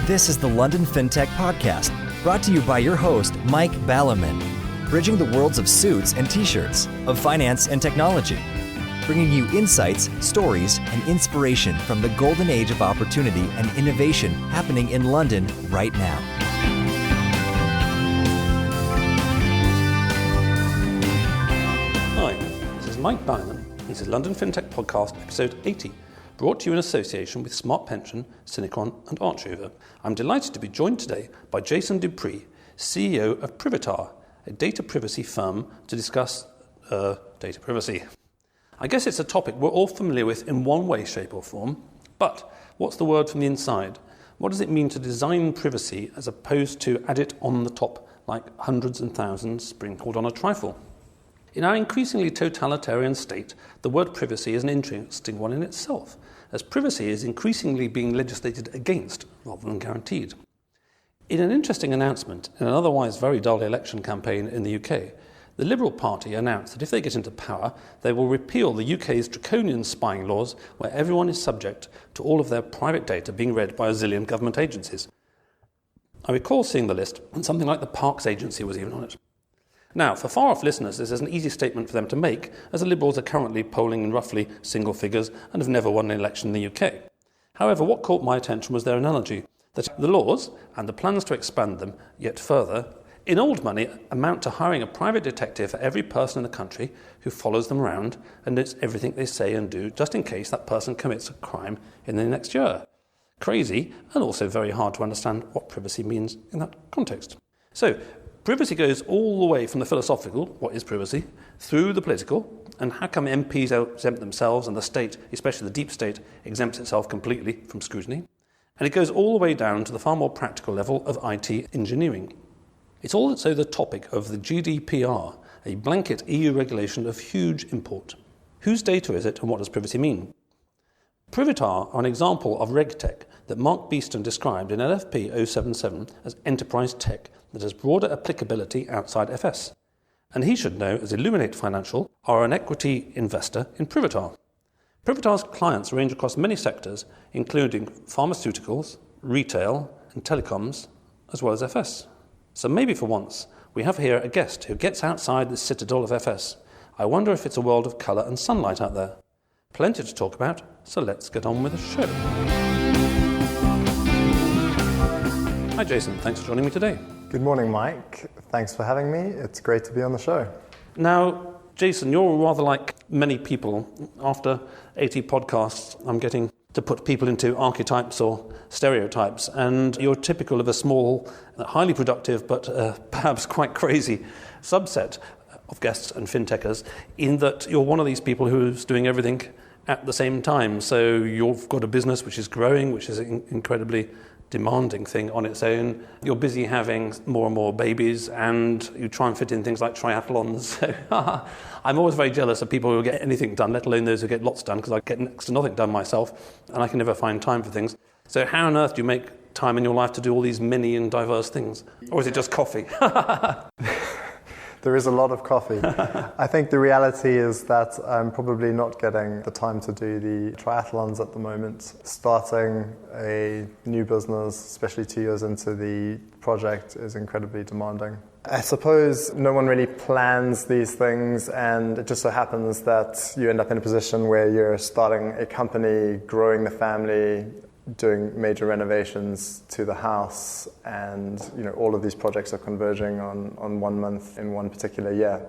This is the London FinTech Podcast, brought to you by your host, Mike Ballerman, bridging the worlds of suits and t-shirts, of finance and technology, bringing you insights, stories, and inspiration from the golden age of opportunity and innovation happening in London right now. Hi, this is Mike Ballerman. This is London FinTech Podcast, episode 80. Brought to you in association with Smart Pension, Synchron and Archover. I'm delighted to be joined today by Jason Dupree, CEO of Privitar, a data privacy firm, to discuss data privacy. I guess it's a topic we're all familiar with in one way, shape or form, but what's the word from the inside? What does it mean to design privacy as opposed to add it on the top like hundreds and thousands sprinkled on a trifle? In our increasingly totalitarian state, the word privacy is an interesting one in itself, as privacy is increasingly being legislated against rather than guaranteed. In an interesting announcement in an otherwise very dull election campaign in the UK, the Liberal Party announced that if they get into power, they will repeal the UK's draconian spying laws where everyone is subject to all of their private data being read by a zillion government agencies. I recall seeing the list, and something like the Parks Agency was even on it. Now, for far-off listeners, this is an easy statement for them to make, as the Liberals are currently polling in roughly single figures and have never won an election in the UK. However, what caught my attention was their analogy, that the laws, and the plans to expand them yet further, in old money amount to hiring a private detective for every person in the country who follows them around and knows everything they say and do, just in case that person commits a crime in the next year. Crazy, and also very hard to understand what privacy means in that context. So, privacy goes all the way from the philosophical, what is privacy, through the political, and how come MPs exempt themselves and the state, especially the deep state, exempts itself completely from scrutiny. And it goes all the way down to the far more practical level of IT engineering. It's also the topic of the GDPR, a blanket EU regulation of huge import. Whose data is it and what does privacy mean? Privitar are an example of RegTech that Mark Beeston described in LFP080 as enterprise tech that has broader applicability outside FS. And he should know, as Illuminate Financial are an equity investor in Privitar. Privitar's clients range across many sectors, including pharmaceuticals, retail, and telecoms, as well as FS. So maybe for once, we have here a guest who gets outside the citadel of FS. I wonder if it's a world of colour and sunlight out there. Plenty to talk about, so let's get on with the show. Hi Jason, thanks for joining me today. Good morning, Mike. Thanks for having me. It's great to be on the show. Now, Jason, you're rather like many people. After 80 podcasts, I'm getting to put people into archetypes or stereotypes, and you're typical of a small, highly productive, but perhaps quite crazy subset of guests and fintechers, in that you're one of these people who's doing everything at the same time. So you've got a business which is growing, which is an incredibly demanding thing on its own. You're busy having more and more babies, and you try and fit in things like triathlons. So I'm always very jealous of people who get anything done, let alone those who get lots done, because I get next to nothing done myself, and I can never find time for things. So how on earth do you make time in your life to do all these many and diverse things? Or is it just coffee? There is a lot of coffee. I think the reality is that I'm probably not getting the time to do the triathlons at the moment. Starting a new business, especially 2 years into the project, is incredibly demanding. I suppose no one really plans these things, and it just so happens that you end up in a position where you're starting a company, growing the family, doing major renovations to the house, and all of these projects are converging on 1 month in one particular year.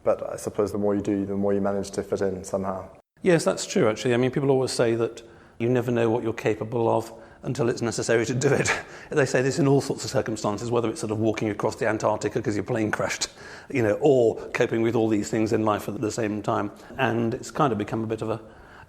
But I suppose the more you do, the more you manage to fit in somehow. Yes, that's true, actually. I mean, people always say that you never know what you're capable of until it's necessary to do it. They say this in all sorts of circumstances, whether it's sort of walking across the Antarctica because your plane crashed, or coping with all these things in life at the same time. And it's kind of become a bit of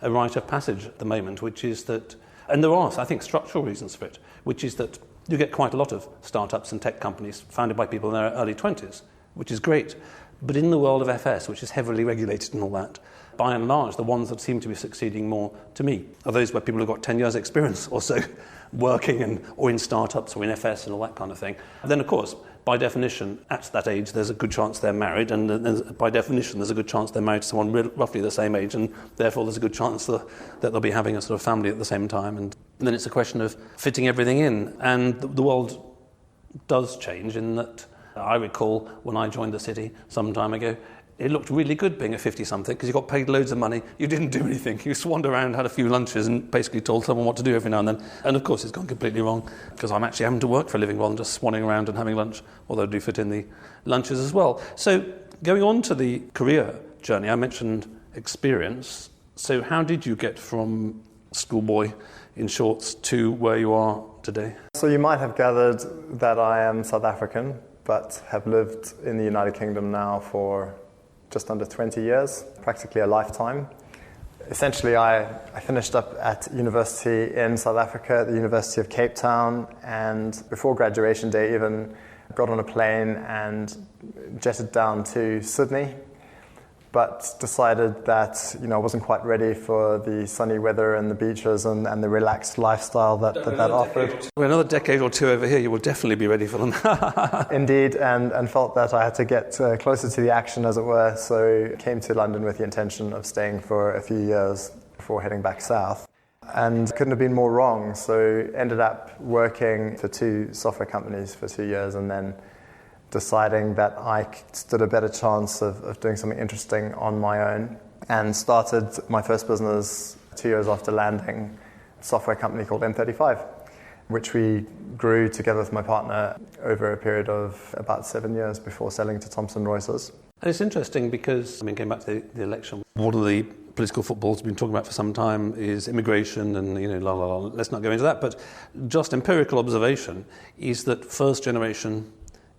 a rite of passage at the moment, which is that, and there are, I think, structural reasons for it, which is that you get quite a lot of startups and tech companies founded by people in their early 20s, which is great. But in the world of FS, which is heavily regulated and all that, by and large, the ones that seem to be succeeding more, to me, are those where people have got 10 years experience or so working or in startups or in FS and all that kind of thing. And then, of course, by definition, at that age, there's a good chance they're married, and by definition, there's a good chance they're married to someone roughly the same age, and therefore there's a good chance that they'll be having a sort of family at the same time. And And then it's a question of fitting everything in. And the world does change in that I recall when I joined the city some time ago, it looked really good being a 50-something because you got paid loads of money, you didn't do anything, you swanned around, had a few lunches and basically told someone what to do every now and then. And of course it's gone completely wrong because I'm actually having to work for a living rather than just swanning around and having lunch, although I do fit in the lunches as well. So going on to the career journey, I mentioned experience. So how did you get from schoolboy in shorts to where you are today? So you might have gathered that I am South African, but have lived in the United Kingdom now for just under 20 years, practically a lifetime. Essentially, I finished up at university in South Africa, at the University of Cape Town, and before graduation day even got on a plane and jetted down to Sydney, but decided that I wasn't quite ready for the sunny weather and the beaches and the relaxed lifestyle that offered. Well, another decade or two over here, you will definitely be ready for them. Indeed, and felt that I had to get closer to the action, as it were, so came to London with the intention of staying for a few years before heading back south. And couldn't have been more wrong, so ended up working for 2 software companies for 2 years and then deciding that I stood a better chance of doing something interesting on my own, and started my first business 2 years after landing, a software company called M35, which we grew together with my partner over a period of about 7 years before selling to Thomson Reuters. And it's interesting because, going back to the election, one of the political footballs we've been talking about for some time is immigration and, let's not go into that, but just empirical observation is that first-generation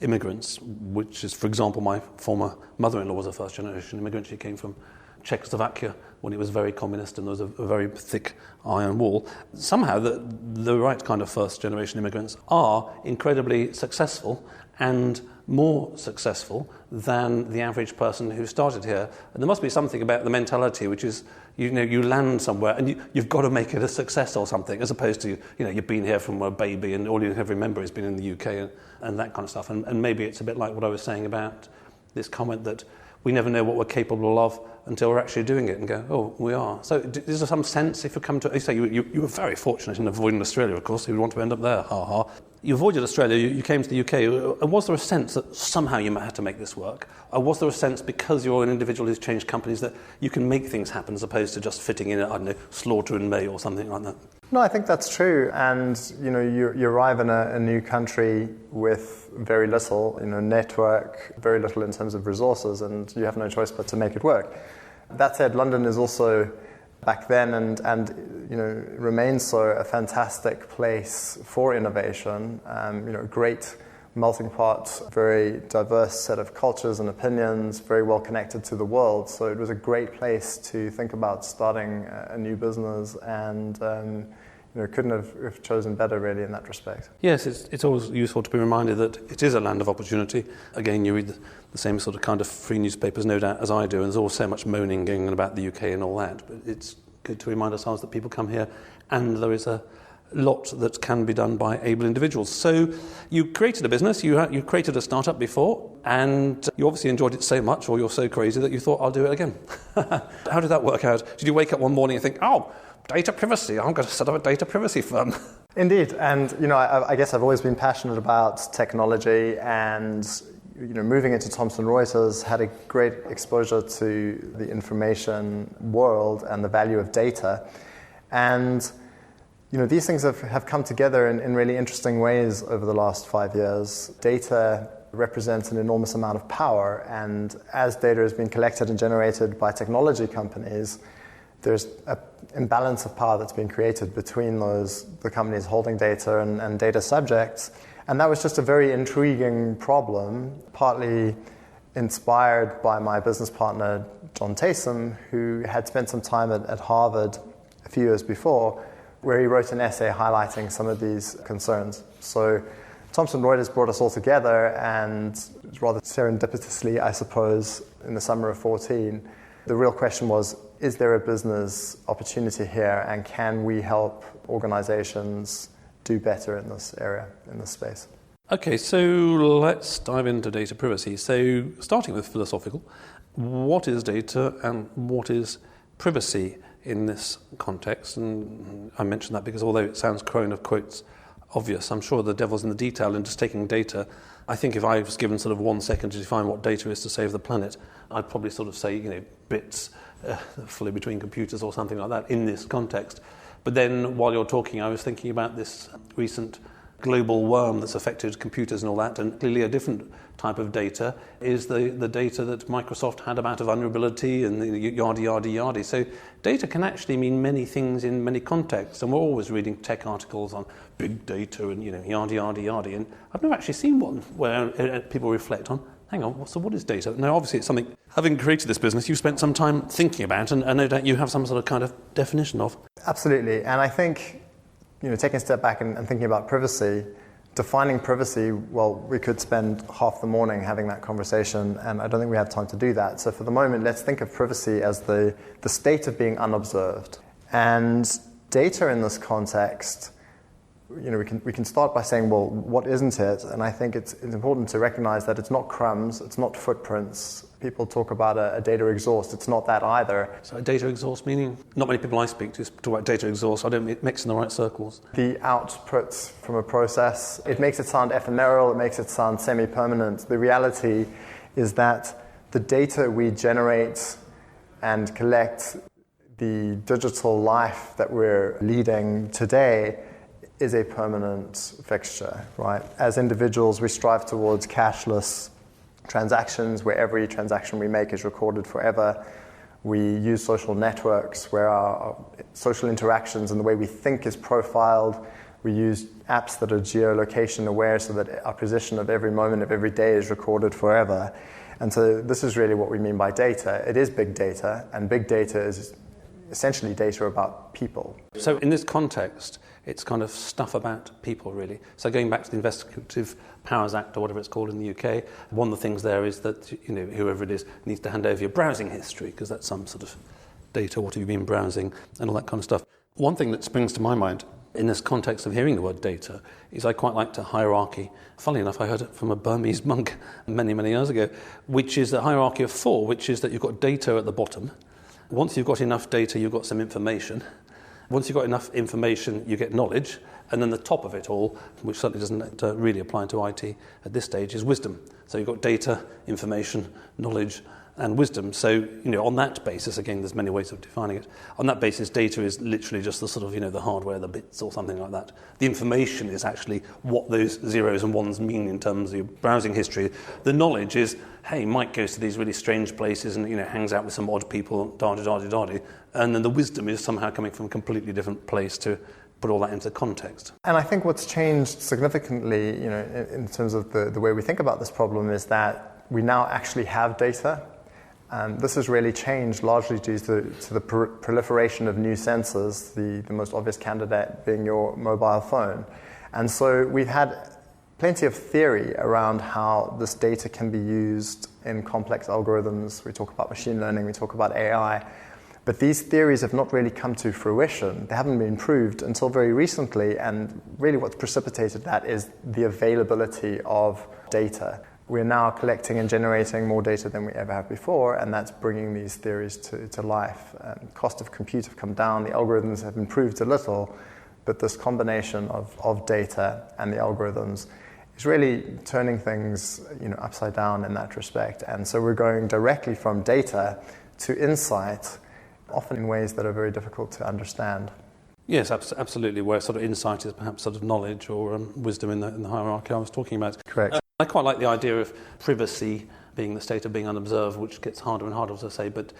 immigrants, which is, for example, my former mother-in-law was a first-generation immigrant. She came from Czechoslovakia when it was very communist and there was a very thick iron wall. Somehow the right kind of first-generation immigrants are incredibly successful and more successful than the average person who started here. And there must be something about the mentality, which is, you land somewhere and you've got to make it a success or something, as opposed to, you've been here from a baby and all you have remember has been in the UK and that kind of stuff. And maybe it's a bit like what I was saying about this comment that we never know what we're capable of until we're actually doing it and go, oh, we are. So is there some sense, if you come to, you say you were very fortunate in avoiding Australia, of course, you would want to end up there, ha. You avoided Australia, you came to the UK. Was there a sense that somehow you might have to make this work? Or was there a sense, because you're an individual who's changed companies, that you can make things happen as opposed to just fitting in at, Slaughter in May or something like that? No, I think that's true. And, you arrive in a new country with very little, network, very little in terms of resources, and you have no choice but to make it work. That said, London is also, back then and remains so, a fantastic place for innovation. Great melting pot, very diverse set of cultures and opinions, very well connected to the world. So it was a great place to think about starting a new business, and couldn't have chosen better, really, in that respect. Yes, it's always useful to be reminded that it is a land of opportunity. Again, you read the same sort of kind of free newspapers, no doubt, as I do, and there's always so much moaning going on about the UK and all that. But it's good to remind ourselves that people come here and there is a lot that can be done by able individuals. So you created a business, you created a startup before, and you obviously enjoyed it so much, or you're so crazy that you thought, I'll do it again. How did that work out? Did you wake up one morning and think, data privacy, I'm going to set up a data privacy firm? Indeed, and I guess I've always been passionate about technology, and moving into Thomson Reuters had a great exposure to the information world and the value of data. And these things have come together in really interesting ways over the last 5 years. Data represents an enormous amount of power, and as data has been collected and generated by technology companies, there's an imbalance of power that's been created between the companies holding data and data subjects. And that was just a very intriguing problem, partly inspired by my business partner, John Taysom, who had spent some time at Harvard a few years before, where he wrote an essay highlighting some of these concerns. So Thomson Reuters brought us all together, and rather serendipitously, I suppose, in the summer of 2014, the real question was, is there a business opportunity here, and can we help organizations do better in this area, in this space? Okay, so let's dive into data privacy. So starting with philosophical, what is data and what is privacy in this context. And I mention that because although it sounds quote of quotes obvious, I'm sure the devil's in the detail in just taking data. I think if I was given sort of 1 second to define what data is to save the planet, I'd probably sort of say, bits fully between computers or something like that in this context. But then while you're talking, I was thinking about this recent global worm that's affected computers and all that, and clearly a different type of data is the data that Microsoft had about a vulnerability and yada, yada, yada. So data can actually mean many things in many contexts, and we're always reading tech articles on big data and, yada, yada, yada. And I've never actually seen one where people reflect on, hang on, so what is data? Now, obviously it's something, having created this business, you've spent some time thinking about, and no doubt you have some sort of kind of definition of. Absolutely, and I think, taking a step back and thinking about privacy, defining privacy, well, we could spend half the morning having that conversation, and I don't think we have time to do that. So for the moment, let's think of privacy as the state of being unobserved. And data in this context, we can start by saying, well, what isn't it? And I think it's important to recognize that it's not crumbs, it's not footprints. People talk about a data exhaust. It's not that either. So data exhaust meaning? Not many people I speak to talk about data exhaust. I don't mix in the right circles. The output from a process, it makes it sound ephemeral, it makes it sound semi-permanent. The reality is that the data we generate and collect, the digital life that we're leading today, is a permanent fixture, right? As individuals, we strive towards cashless transactions where every transaction we make is recorded forever. We use social networks where our social interactions and the way we think is profiled. We use apps that are geolocation aware so that our position of every moment of every day is recorded forever. And so this is really what we mean by data. It is big data, and big data is essentially data about people. So in this context, it's kind of stuff about people, really. So going back to the Investigative Powers Act, or whatever it's called in the UK, one of the things there is that, whoever it is needs to hand over your browsing history, because that's some sort of data, what have you been browsing, and all that kind of stuff. One thing that springs to my mind in this context of hearing the word data is I quite like to hierarchy. Funnily enough, I heard it from a Burmese monk many, many years ago, which is the hierarchy of 4, which is that you've got data at the bottom. Once you've got enough data, you've got some information. Once you've got enough information, you get knowledge. And then the top of it all, which certainly doesn't really apply to IT at this stage, is wisdom. So you've got data, information, knowledge, and wisdom. So, on that basis, again, there's many ways of defining it. On that basis, data is literally just the sort of, the hardware, the bits or something like that. The information is actually what those zeros and ones mean in terms of your browsing history. The knowledge is, hey, Mike goes to these really strange places and, hangs out with some odd people, da-da-da-da-da. And then the wisdom is somehow coming from a completely different place to put all that into context. And I think what's changed significantly, in terms of the way we think about this problem is that we now actually have data. And this has really changed largely due to the proliferation of new sensors, the most obvious candidate being your mobile phone. And so we've had plenty of theory around how this data can be used in complex algorithms. We talk about machine learning, we talk about AI. But these theories have not really come to fruition. They haven't been proved until very recently, and really what's precipitated that is the availability of data. We're now collecting and generating more data than we ever have before, and that's bringing these theories to life. Cost of compute have come down, the algorithms have improved a little, but this combination of data and the algorithms is really turning things upside down in that respect. And so we're going directly from data to insight, often in ways that are very difficult to understand. Yes, absolutely, where sort of insight is perhaps sort of knowledge or wisdom in the hierarchy I was talking about. Correct. I quite like the idea of privacy being the state of being unobserved, which gets harder and harder to say, but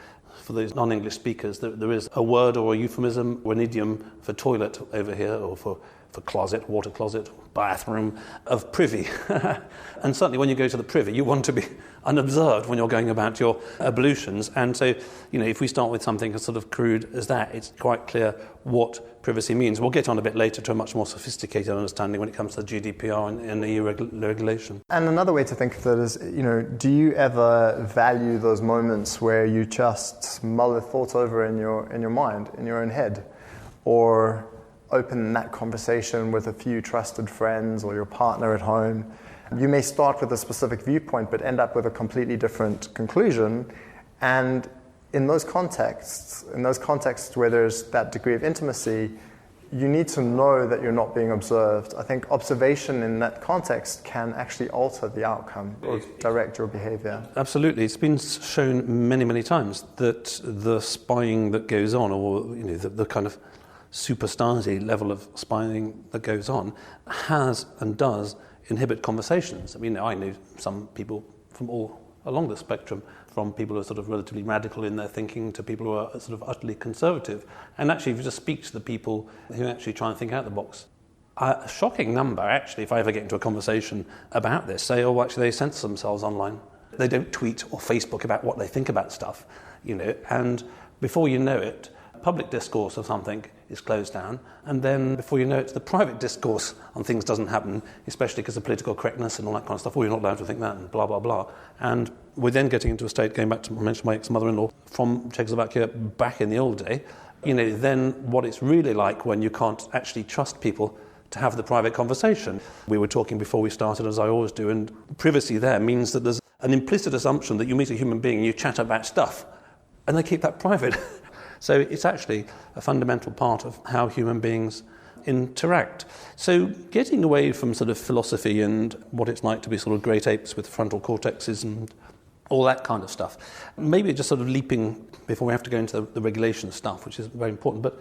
for those non-English speakers, there is a word or a euphemism or an idiom for toilet over here, or for closet, water closet, bathroom, of privy. And certainly when you go to the privy, you want to be unobserved when you're going about your ablutions. And so, if we start with something as sort of crude as that, it's quite clear what privacy means. We'll get on a bit later to a much more sophisticated understanding when it comes to GDPR and EU regulation. And another way to think of that is, do you ever value those moments where you just mull a thought over in your mind, in your own head? Or open that conversation with a few trusted friends or your partner at home? You may start with a specific viewpoint but end up with a completely different conclusion, and in those contexts where there's that degree of intimacy, you need to know that you're not being observed. I think observation in that context can actually alter the outcome or direct your behavior. Absolutely. It's been shown many, many times that the spying that goes on, or the kind of superstasi level of spying that goes on, has and does inhibit conversations. I mean, I know some people from all along the spectrum, from people who are sort of relatively radical in their thinking to people who are sort of utterly conservative. And actually, if you just speak to the people who actually try and think out the box, a shocking number, actually, if I ever get into a conversation about this, say, oh, actually, they censor themselves online. They don't tweet or Facebook about what they think about stuff, and before you know it, public discourse of something is closed down, and then before you know it, the private discourse on things doesn't happen, especially because of political correctness and all that kind of stuff. Oh, you're not allowed to think that, and blah, blah, blah. And we're then getting into a state, going back to mention my ex-mother-in-law from Czechoslovakia back in the old day, then what it's really like when you can't actually trust people to have the private conversation. We were talking before we started, as I always do, and privacy there means that there's an implicit assumption that you meet a human being and you chat about stuff, and they keep that private. So it's actually a fundamental part of how human beings interact. So getting away from sort of philosophy and what it's like to be sort of great apes with frontal cortexes and all that kind of stuff, maybe just sort of leaping before we have to go into the regulation stuff, which is very important. But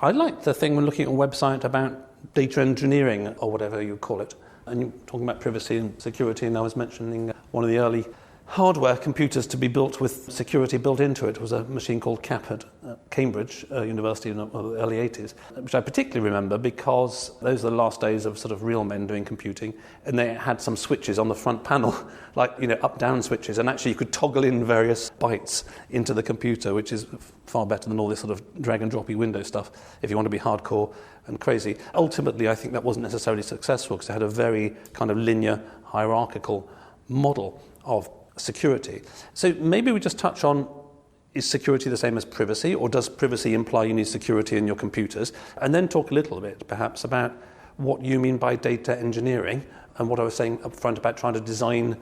I like the thing when looking at a website about data engineering or whatever you call it, and you're talking about privacy and security, and I was mentioning one of the early hardware computers to be built with security built into it was a machine called CAP at Cambridge University in the early 80s, which I particularly remember because those are the last days of sort of real men doing computing, and they had some switches on the front panel, like, up-down switches, and actually you could toggle in various bytes into the computer, which is far better than all this sort of drag-and-droppy Windows stuff if you want to be hardcore and crazy. Ultimately, I think that wasn't necessarily successful because it had a very kind of linear, hierarchical model of security. So maybe we just touch on, is security the same as privacy, or does privacy imply you need security in your computers? And then talk a little bit perhaps about what you mean by data engineering and what I was saying up front about trying to design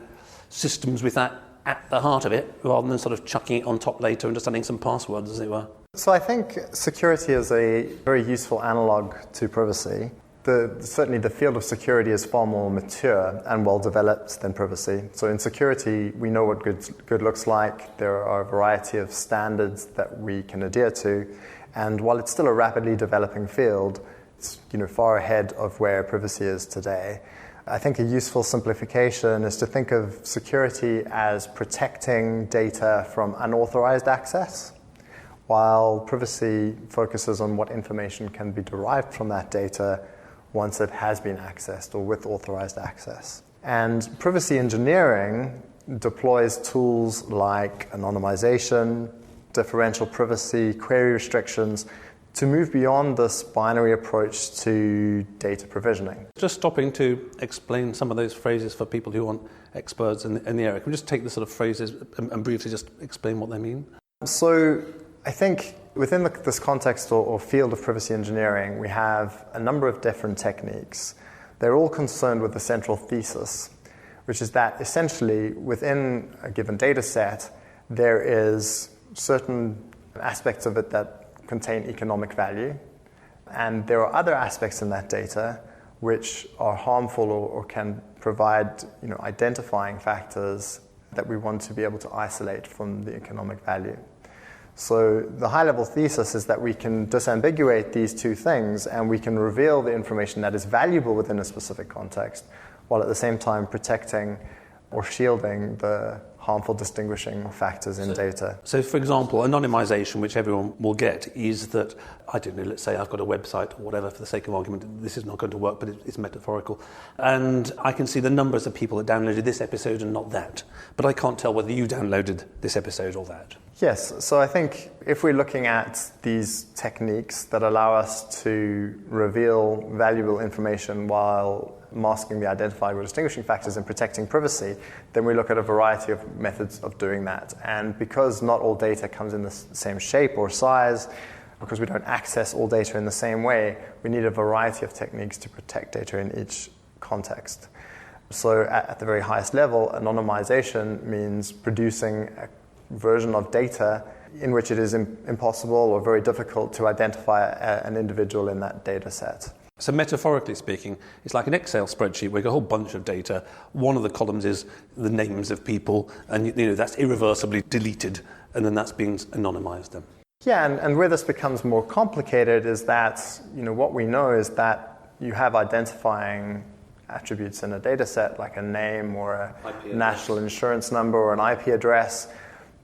systems with that at the heart of it rather than sort of chucking it on top later and just adding some passwords, as it were. So I think security is a very useful analog to privacy. Certainly the field of security is far more mature and well-developed than privacy. So in security, we know what good looks like. There are a variety of standards that we can adhere to. And while it's still a rapidly developing field, it's far ahead of where privacy is today. I think a useful simplification is to think of security as protecting data from unauthorized access, while privacy focuses on what information can be derived from that data once it has been accessed or with authorized access. And privacy engineering deploys tools like anonymization, differential privacy, query restrictions to move beyond this binary approach to data provisioning. Just stopping to explain some of those phrases for people who aren't experts in the area. Can we just take the sort of phrases and briefly just explain what they mean? So I think within this context or field of privacy engineering, we have a number of different techniques. They're all concerned with the central thesis, which is that essentially within a given data set, there is certain aspects of it that contain economic value, and there are other aspects in that data which are harmful or can provide identifying factors that we want to be able to isolate from the economic value. So the high-level thesis is that we can disambiguate these two things and we can reveal the information that is valuable within a specific context, while at the same time protecting or shielding the harmful distinguishing factors in data. So, for example, anonymization, which everyone will get, is that, I don't know, let's say I've got a website or whatever, for the sake of argument, this is not going to work, but it's metaphorical. And I can see the numbers of people that downloaded this episode and not that. But I can't tell whether you downloaded this episode or that. Yes, so I think if we're looking at these techniques that allow us to reveal valuable information while masking the identifiable distinguishing factors and protecting privacy, then we look at a variety of methods of doing that. And because not all data comes in the same shape or size, because we don't access all data in the same way, we need a variety of techniques to protect data in each context. So at the very highest level, anonymization means producing a version of data in which it is impossible or very difficult to identify an individual in that data set. So metaphorically speaking, it's like an Excel spreadsheet where you've got a whole bunch of data. One of the columns is the names of people, and that's irreversibly deleted, and then that's being anonymized then. Yeah, and where this becomes more complicated is that what we know is that you have identifying attributes in a data set, like a name or a national insurance number or an IP address,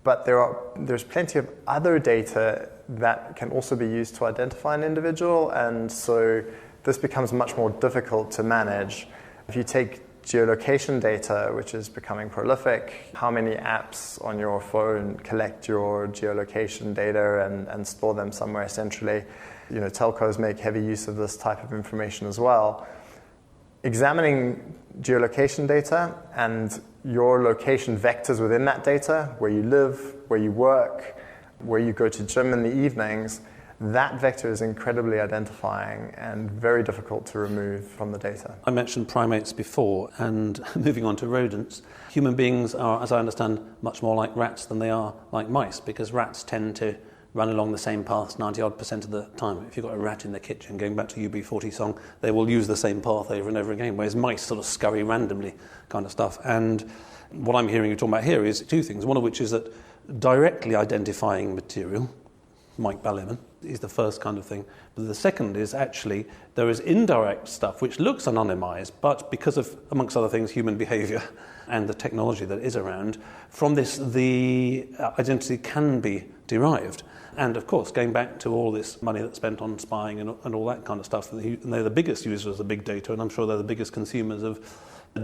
but there's plenty of other data that can also be used to identify an individual, and so this becomes much more difficult to manage. If you take geolocation data, which is becoming prolific, how many apps on your phone collect your geolocation data and store them somewhere centrally? Telcos make heavy use of this type of information as well. Examining geolocation data and your location vectors within that data, where you live, where you work, where you go to gym in the evenings, that vector is incredibly identifying and very difficult to remove from the data. I mentioned primates before, and moving on to rodents, human beings are, as I understand, much more like rats than they are like mice, because rats tend to run along the same paths 90-odd% of the time. If you've got a rat in the kitchen, going back to UB40 song, they will use the same path over and over again, whereas mice sort of scurry randomly kind of stuff. And what I'm hearing you talking about here is two things, one of which is that directly identifying material, Mike Ballerman, is the first kind of thing. But the second is actually there is indirect stuff which looks anonymized, but because of, amongst other things, human behavior and the technology that is around, from this the identity can be derived. And of course, going back to all this money that's spent on spying and all that kind of stuff, and they're the biggest users of big data, and I'm sure they're the biggest consumers of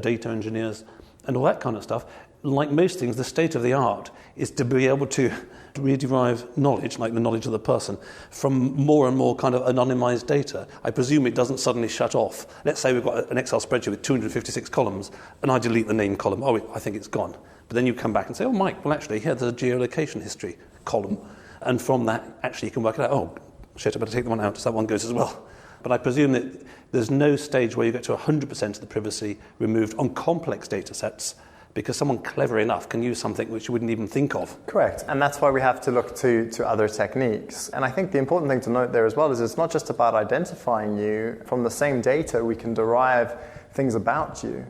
data engineers and all that kind of stuff. Like most things, the state of the art is to be able to derive knowledge, like the knowledge of the person, from more and more kind of anonymized data. I presume it doesn't suddenly shut off. Let's say we've got an Excel spreadsheet with 256 columns, and I delete the name column. Oh, I think it's gone. But then you come back and say, oh, Mike, well, actually, here's a geolocation history column. And from that, actually, you can work it out. Oh, shit, I better take the one out, so that one goes as well. But I presume that there's no stage where you get to 100% of the privacy removed on complex data sets, because someone clever enough can use something which you wouldn't even think of. Correct, and that's why we have to look to other techniques. And I think the important thing to note there as well is it's not just about identifying you. From the same data, we can derive things about you.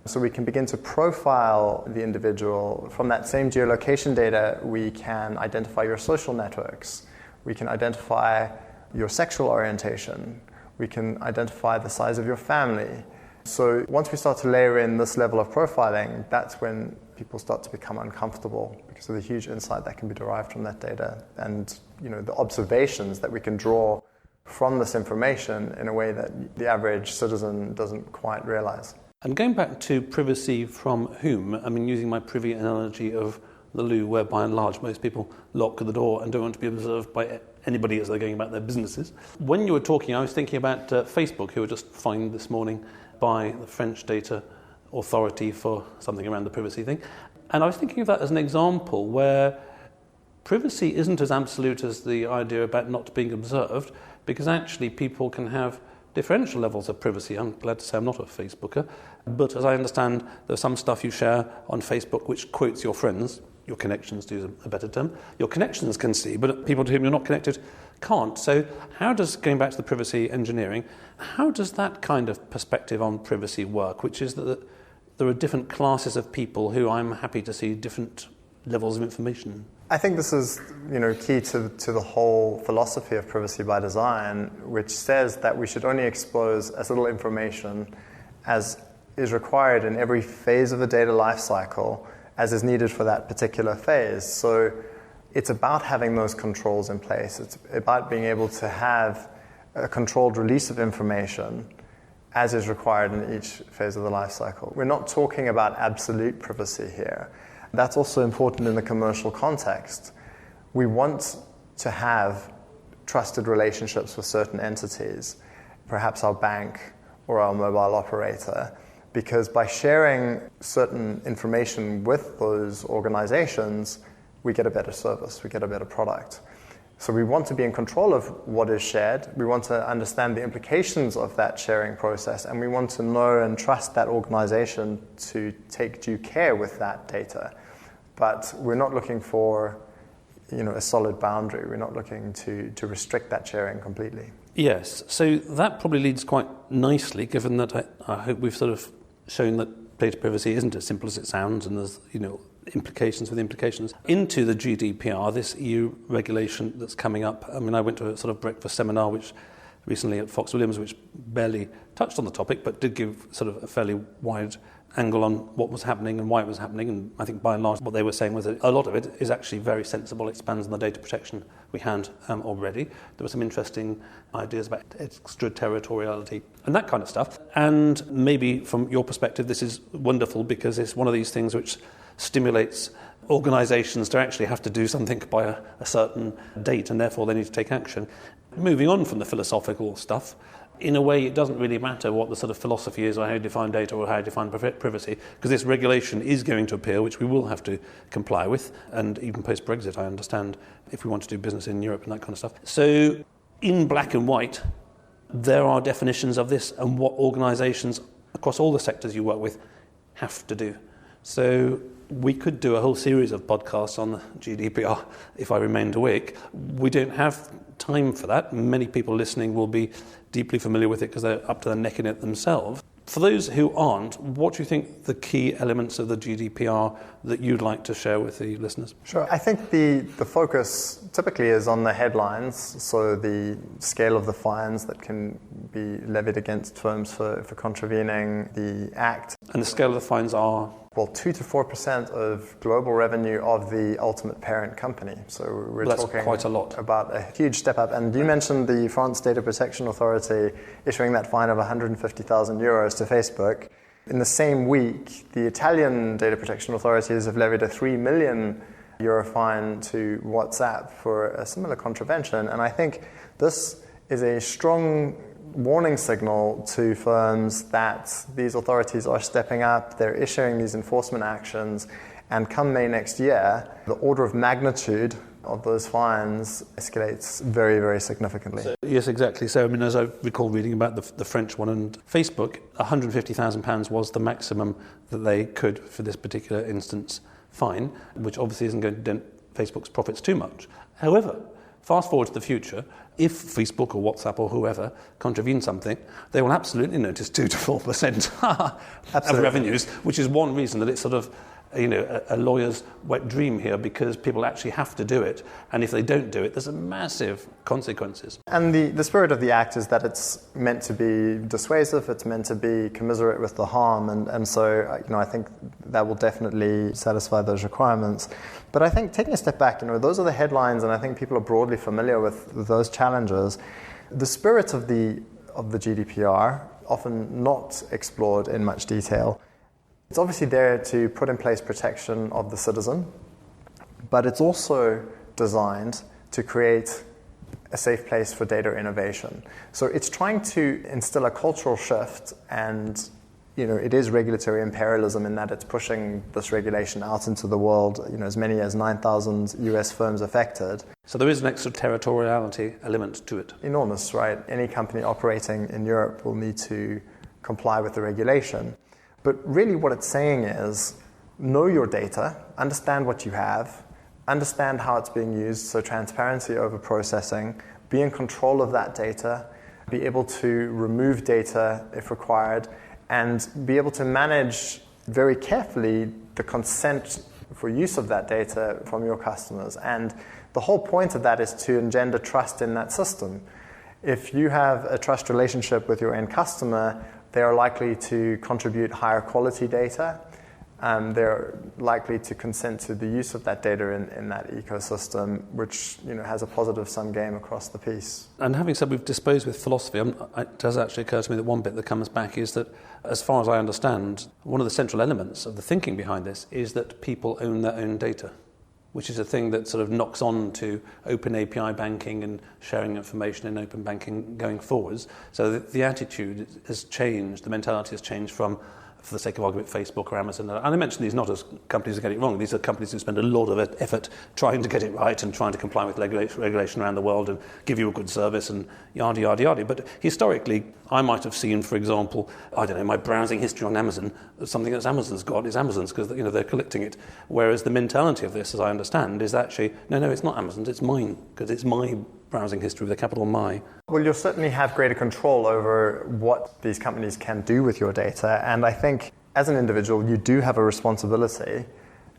So we can begin to profile the individual. From that same geolocation data, we can identify your social networks. We can identify your sexual orientation. We can identify the size of your family. So once we start to layer in this level of profiling, that's when people start to become uncomfortable because of the huge insight that can be derived from that data and the observations that we can draw from this information in a way that the average citizen doesn't quite realize. And going back to privacy from whom, I mean, using my privy analogy of the loo, where by and large most people lock the door and don't want to be observed by anybody as they're going about their businesses. When you were talking, I was thinking about Facebook, who were just fined this morning by the French data authority for something around the privacy thing. And I was thinking of that as an example where privacy isn't as absolute as the idea about not being observed, because actually people can have differential levels of privacy. I'm glad to say I'm not a Facebooker, but as I understand, there's some stuff you share on Facebook which quotes your friends, your connections, to use a better term. Your connections can see, but people to whom you're not connected can't. So how does, going back to the privacy engineering, how does that kind of perspective on privacy work, which is that there are different classes of people who I'm happy to see different levels of information? I think this is key to the whole philosophy of privacy by design, which says that we should only expose as little information as is required in every phase of the data lifecycle as is needed for that particular phase. So it's about having those controls in place. It's about being able to have a controlled release of information as is required in each phase of the lifecycle. We're not talking about absolute privacy here. That's also important in the commercial context. We want to have trusted relationships with certain entities, perhaps our bank or our mobile operator, because by sharing certain information with those organizations, we get a better service, we get a better product. So we want to be in control of what is shared, we want to understand the implications of that sharing process, and we want to know and trust that organization to take due care with that data. But we're not looking for a solid boundary. We're not looking to restrict that sharing completely. Yes, so that probably leads quite nicely, given that I hope we've sort of shown that data privacy isn't as simple as it sounds, and there's implications with implications, into the GDPR, this EU regulation that's coming up. I mean, I went to a sort of breakfast seminar which recently at Fox Williams, which barely touched on the topic, but did give sort of a fairly wide angle on what was happening and why it was happening. And I think by and large what they were saying was that a lot of it is actually very sensible. It expands on the data protection we had already. There were some interesting ideas about extraterritoriality and that kind of stuff. And maybe from your perspective this is wonderful because it's one of these things which stimulates organisations to actually have to do something by a certain date, and therefore they need to take action. Moving on from the philosophical stuff, in a way it doesn't really matter what the sort of philosophy is or how you define data or how you define privacy, because this regulation is going to appear, which we will have to comply with, and even post-Brexit, I understand, if we want to do business in Europe and that kind of stuff. So in black and white, there are definitions of this and what organisations across all the sectors you work with have to do. So we could do a whole series of podcasts on the GDPR if I remained awake. We don't have time for that. Many people listening will be deeply familiar with it because they're up to their neck in it themselves. For those who aren't, what do you think the key elements of the GDPR that you'd like to share with the listeners? Sure. I think the focus typically is on the headlines, so the scale of the fines that can be levied against firms for contravening the Act. And the scale of the fines are? Well, 2 to 4% of global revenue of the ultimate parent company. So we're talking quite a lot. About a huge step up. And you mentioned the France Data Protection Authority issuing that fine of 150,000 euros to Facebook. In the same week, the Italian data protection authorities have levied a 3 million euro fine to WhatsApp for a similar contravention. And I think this is a strong warning signal to firms that these authorities are stepping up, they're issuing these enforcement actions, and come May next year, the order of magnitude of those fines escalates very, very significantly. Yes, exactly. So, I mean, as I recall reading about the French one and Facebook, £150,000 was the maximum that they could, for this particular instance, fine, which obviously isn't going to dent Facebook's profits too much. However, fast forward to the future, if Facebook or WhatsApp or whoever contravene something, they will absolutely notice 2 to 4% of revenues, which is one reason that it's sort of a lawyer's wet dream here, because people actually have to do it, and if they don't do it, there's a massive consequences. And the spirit of the Act is that it's meant to be dissuasive, it's meant to be commiserate with the harm, and so I think that will definitely satisfy those requirements. But I think taking a step back, those are the headlines, and I think people are broadly familiar with those challenges. The spirit of the GDPR, often not explored in much detail, it's obviously there to put in place protection of the citizen, but it's also designed to create a safe place for data innovation. So it's trying to instill a cultural shift, and it is regulatory imperialism in that it's pushing this regulation out into the world, as many as 9,000 US firms affected. So there is an extraterritoriality element to it. Enormous, right? Any company operating in Europe will need to comply with the regulation. But really what it's saying is, know your data, understand what you have, understand how it's being used, so transparency over processing, be in control of that data, be able to remove data if required, and be able to manage very carefully the consent for use of that data from your customers. And the whole point of that is to engender trust in that system. If you have a trust relationship with your end customer, they are likely to contribute higher quality data. They're likely to consent to the use of that data in that ecosystem, which has a positive sum game across the piece. And having said we've disposed with philosophy, it does actually occur to me that one bit that comes back is that, as far as I understand, one of the central elements of the thinking behind this is that people own their own data, which is a thing that sort of knocks on to open API banking and sharing information in open banking going forwards. So the attitude has changed, the mentality has changed from for the sake of argument, Facebook or Amazon. And I mention these not as companies who get it wrong. These are companies who spend a lot of effort trying to get it right and trying to comply with regulation around the world and give you a good service and yada, yada, yada. But historically, I might have seen, for example, I don't know, my browsing history on Amazon, something that's Amazon's got is Amazon's because they're collecting it. Whereas the mentality of this, as I understand, is actually, no, it's not Amazon's, it's mine, because it's my browsing history with a capital My. Well, you'll certainly have greater control over what these companies can do with your data. And I think as an individual, you do have a responsibility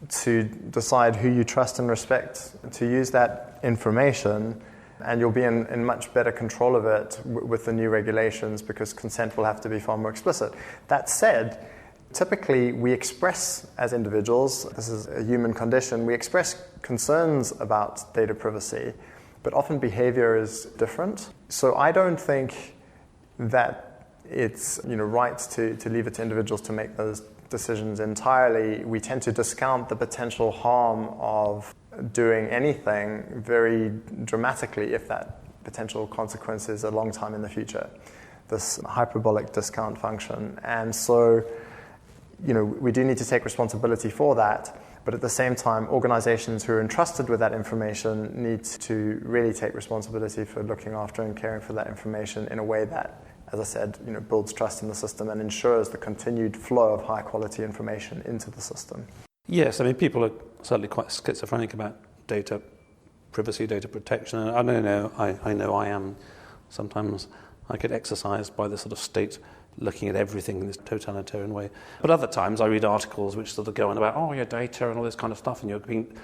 to decide who you trust and respect, to use that information, and you'll be in much better control of it with the new regulations because consent will have to be far more explicit. That said, typically we express as individuals, this is a human condition, we express concerns about data privacy, but often behavior is different. So I don't think that it's right to leave it to individuals to make those decisions entirely. We tend to discount the potential harm of doing anything very dramatically if that potential consequence is a long time in the future. This hyperbolic discount function. And so, we do need to take responsibility for that. But at the same time, organizations who are entrusted with that information need to really take responsibility for looking after and caring for that information in a way that, as I said, builds trust in the system and ensures the continued flow of high quality information into the system. Yes, I mean, people are certainly quite schizophrenic about data privacy, data protection. And I know I am. Sometimes I get exercised by the sort of state looking at everything in this totalitarian way. But other times I read articles which sort of go on about, your data and all this kind of stuff, and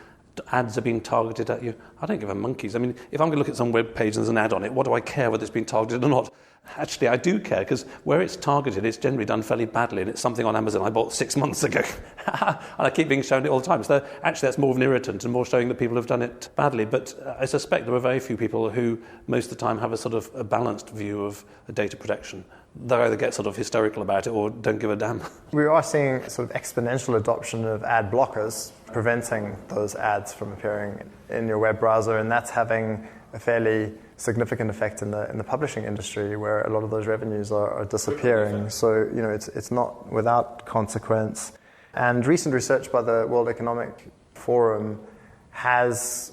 ads are being targeted at you. I don't give a monkeys. I mean, if I'm going to look at some web page and there's an ad on it, what do I care whether it's been targeted or not? Actually, I do care, because where it's targeted, it's generally done fairly badly, and it's something on Amazon I bought 6 months ago. And I keep being shown it all the time. So actually, that's more of an irritant and more showing that people have done it badly. But I suspect there are very few people who, most of the time, have a sort of a balanced view of data protection. They either get sort of hysterical about it or don't give a damn. We are seeing sort of exponential adoption of ad blockers, preventing those ads from appearing in your web browser, and that's having a fairly significant effect in the publishing industry, where a lot of those revenues are disappearing. So it's not without consequence. And recent research by the World Economic Forum has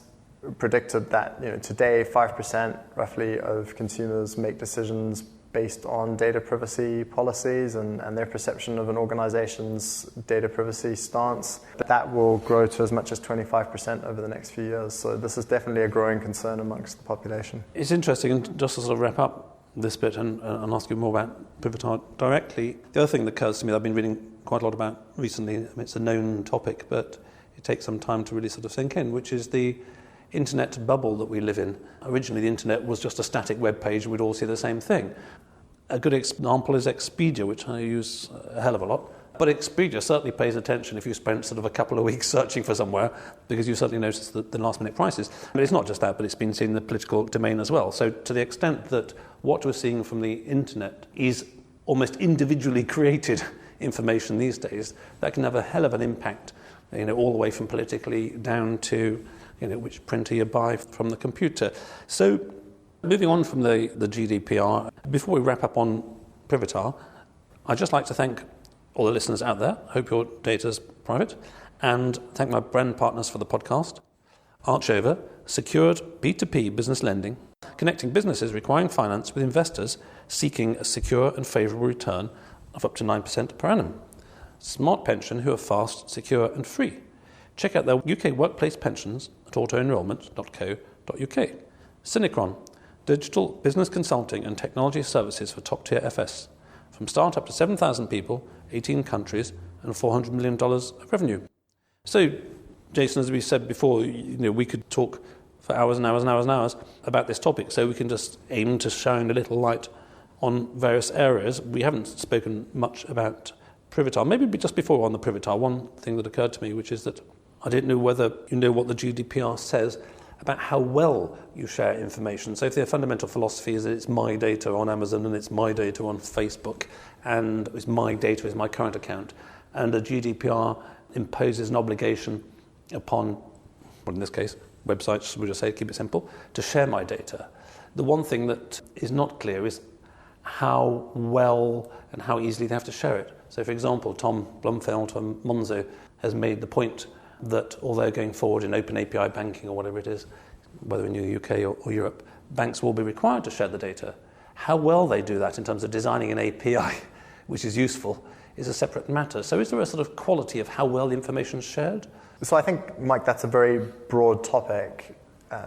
predicted that today 5% roughly of consumers make decisions based on data privacy policies and their perception of an organization's data privacy stance. That will grow to as much as 25% over the next few years. So this is definitely a growing concern amongst the population. It's interesting, and just to sort of wrap up this bit and ask you more about Privitar directly, the other thing that occurs to me that I've been reading quite a lot about recently, it's a known topic, but it takes some time to really sort of sink in, which is the internet bubble that we live in. Originally, the internet was just a static web page and we'd all see the same thing. A good example is Expedia, which I use a hell of a lot. But Expedia certainly pays attention if you spent sort of a couple of weeks searching for somewhere, because you certainly notice the last-minute prices. But it's not just that, but it's been seen in the political domain as well. So to the extent that what we're seeing from the internet is almost individually created information these days, that can have a hell of an impact, all the way from politically down to which printer you buy from the computer. So moving on from the GDPR, before we wrap up on Privitar, I'd just like to thank all the listeners out there. I hope your data's private. And thank my brand partners for the podcast. Archover, secured B2P business lending, connecting businesses requiring finance with investors seeking a secure and favourable return of up to 9% per annum. Smart Pension, who are fast, secure and free. Check out their UK workplace pensions at autoenrolment.co.uk. Synchron, digital business consulting and technology services for top-tier FS. From start-up to 7,000 people, 18 countries, and $400 million of revenue. So, Jason, as we said before, we could talk for hours and hours and hours and hours about this topic, so we can just aim to shine a little light on various areas. We haven't spoken much about Privitar. Maybe just before on the Privitar, one thing that occurred to me, which is that I didn't know whether you know what the GDPR says about how well you share information. So if their fundamental philosophy is that it's my data on Amazon and it's my data on Facebook and it's my data is my current account, and the GDPR imposes an obligation upon, well, in this case, websites, we'll just say, keep it simple, to share my data. The one thing that is not clear is how well and how easily they have to share it. So, for example, Tom Blumfeld from Monzo has made the point that although going forward in open API banking or whatever it is, whether in the UK or Europe, banks will be required to share the data. How well they do that in terms of designing an API, which is useful, is a separate matter. So is there a sort of quality of how well the information is shared? So I think, Mike, that's a very broad topic.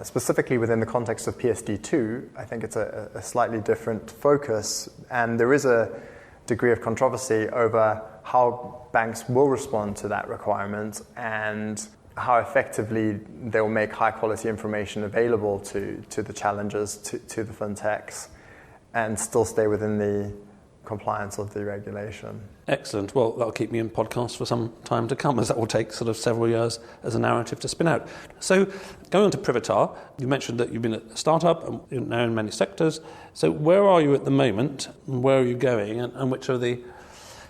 Specifically within the context of PSD2, I think it's a slightly different focus, and there is a degree of controversy over how banks will respond to that requirement and how effectively they will make high-quality information available to the challengers, to the fintechs, and still stay within the compliance of the regulation. Excellent. Well, that'll keep me in podcast for some time to come, as that will take sort of several years as a narrative to spin out. So going on to Privitar, you mentioned that you've been a startup and you're now in many sectors. So where are you at the moment, and where are you going, and which of the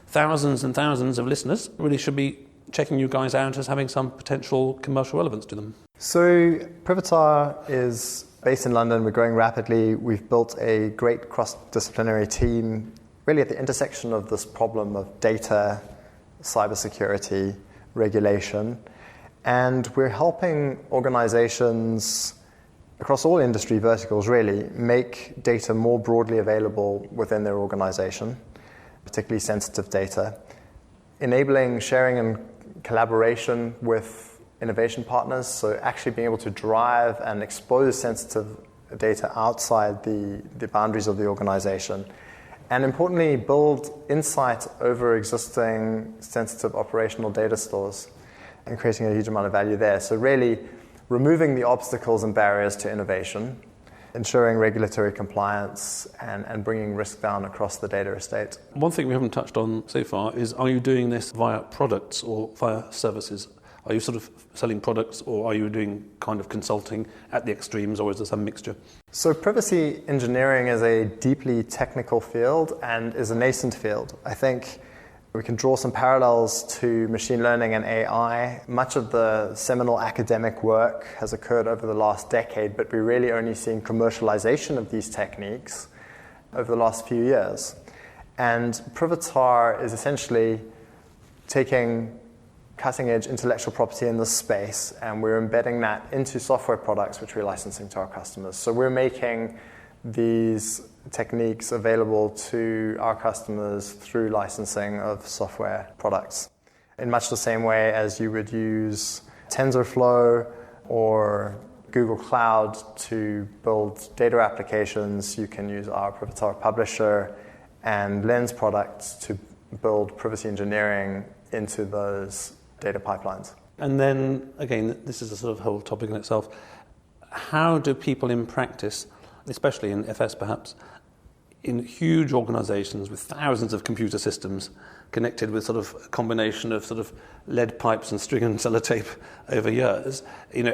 thousands and thousands of listeners really should be checking you guys out as having some potential commercial relevance to them? So Privitar is based in London. We're growing rapidly. We've built a great cross-disciplinary team really at the intersection of this problem of data, cybersecurity, regulation. And we're helping organizations across all industry verticals really make data more broadly available within their organization, particularly sensitive data, enabling sharing and collaboration with innovation partners, so actually being able to drive and expose sensitive data outside the boundaries of the organization. And importantly, build insight over existing sensitive operational data stores and creating a huge amount of value there. So really removing the obstacles and barriers to innovation, ensuring regulatory compliance, and bringing risk down across the data estate. One thing we haven't touched on so far is, are you doing this via products or via services? Are you sort of selling products, or are you doing kind of consulting at the extremes, or is there some mixture? So privacy engineering is a deeply technical field and is a nascent field. I think we can draw some parallels to machine learning and AI. Much of the seminal academic work has occurred over the last decade, but we're really only seeing commercialization of these techniques over the last few years. And Privitar is essentially taking cutting-edge intellectual property in this space, and we're embedding that into software products which we're licensing to our customers. So we're making these techniques available to our customers through licensing of software products. In much the same way as you would use TensorFlow or Google Cloud to build data applications, you can use our Privitar Publisher and Lens products to build privacy engineering into those data pipelines. And then, again, this is a sort of whole topic in itself. How do people in practice, especially in FS perhaps, in huge organizations with thousands of computer systems connected with sort of a combination of sort of lead pipes and string and sellotape over years,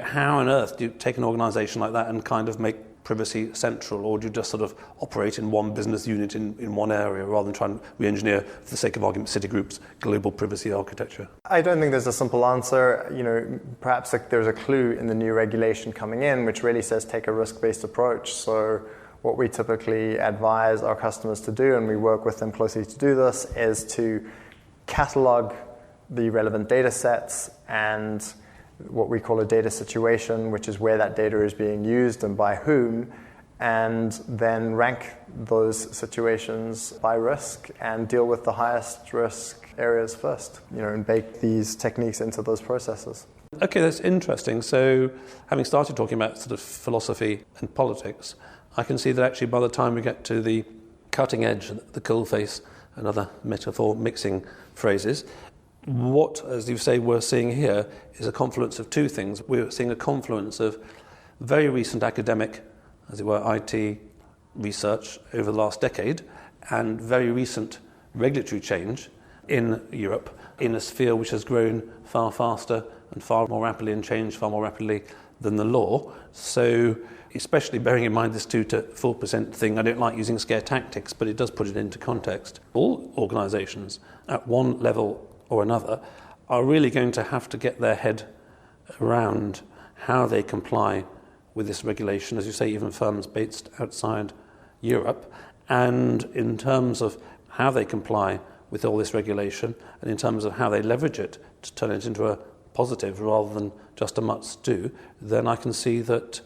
how on earth do you take an organization like that and kind of make privacy central, or do you just sort of operate in one business unit in one area rather than try and re-engineer, for the sake of argument, Citigroup's global privacy architecture? I don't think there's a simple answer. Perhaps there's a clue in the new regulation coming in which really says take a risk-based approach. So what we typically advise our customers to do, and we work with them closely to do this, is to catalog the relevant data sets and what we call a data situation, which is where that data is being used and by whom, and then rank those situations by risk and deal with the highest risk areas first, and bake these techniques into those processes. Okay, that's interesting. So having started talking about sort of philosophy and politics, I can see that actually by the time we get to the cutting edge, the coal face, and other metaphor mixing phrases, what, as you say, we're seeing here is a confluence of two things. We're seeing a confluence of very recent academic, as it were, IT research over the last decade, and very recent regulatory change in Europe in a sphere which has grown far faster and far more rapidly and changed far more rapidly than the law. So especially bearing in mind this 2 to 4% thing, I don't like using scare tactics, but it does put it into context. All organisations at one level or another are really going to have to get their head around how they comply with this regulation, as you say, even firms based outside Europe, and in terms of how they comply with all this regulation and in terms of how they leverage it to turn it into a positive rather than just a must do, then I can see that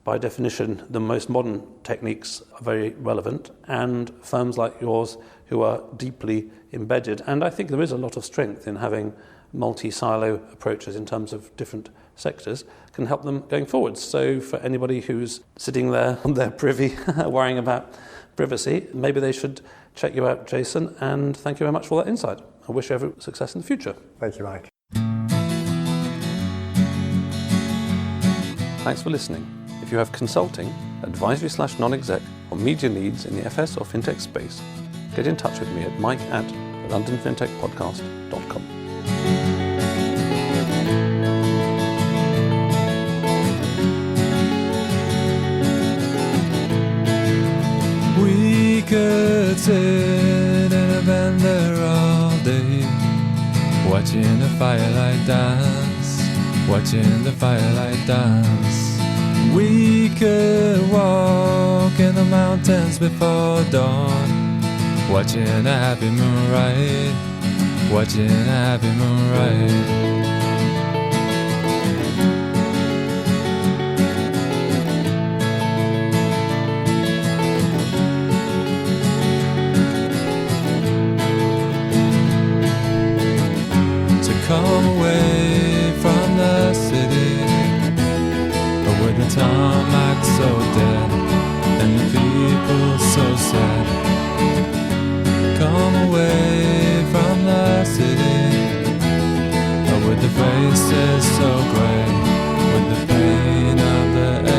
by definition the most modern techniques are very relevant, and firms like yours who are deeply embedded, and I think there is a lot of strength in having multi-silo approaches in terms of different sectors, can help them going forwards. So for anybody who's sitting there on their privy worrying about privacy, maybe they should check you out, Jason, and thank you very much for that insight. I wish you every success in the future. Thank you, Mike. Thanks for listening. If you have consulting, advisory/non-exec or media needs in the FS or fintech space, get in touch with me at mike@londonfintechpodcast.com. We could sit in a vendor all day, watching the firelight dance, watching the firelight dance. We could walk in the mountains before dawn, watching a happy moon ride, watching a happy moon ride. Come away from the city, with the tarmac so dead and the people so sad. Come away from the city, with the faces so grey, with the pain of the everyday.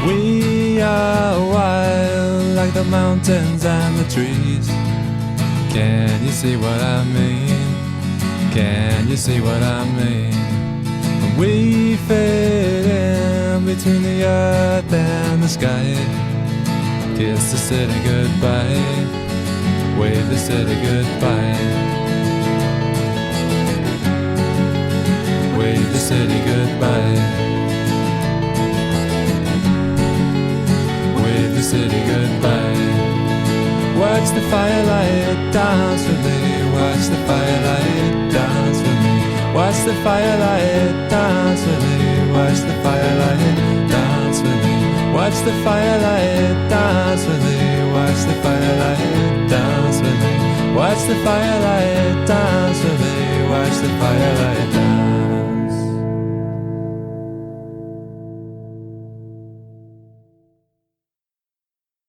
We are wild like the mountains and the trees. Can you see what I mean? Can you see what I mean? We fit in between the earth and the sky. Kiss the city goodbye, wave the city goodbye, wave the city goodbye. The city goodbye. Watch the firelight dance with me. Watch the firelight dance with me. Watch the firelight dance with me. Watch the firelight dance with me. Watch the firelight dance with me. Watch the firelight dance with me. Watch the firelight dance with me. Watch the firelight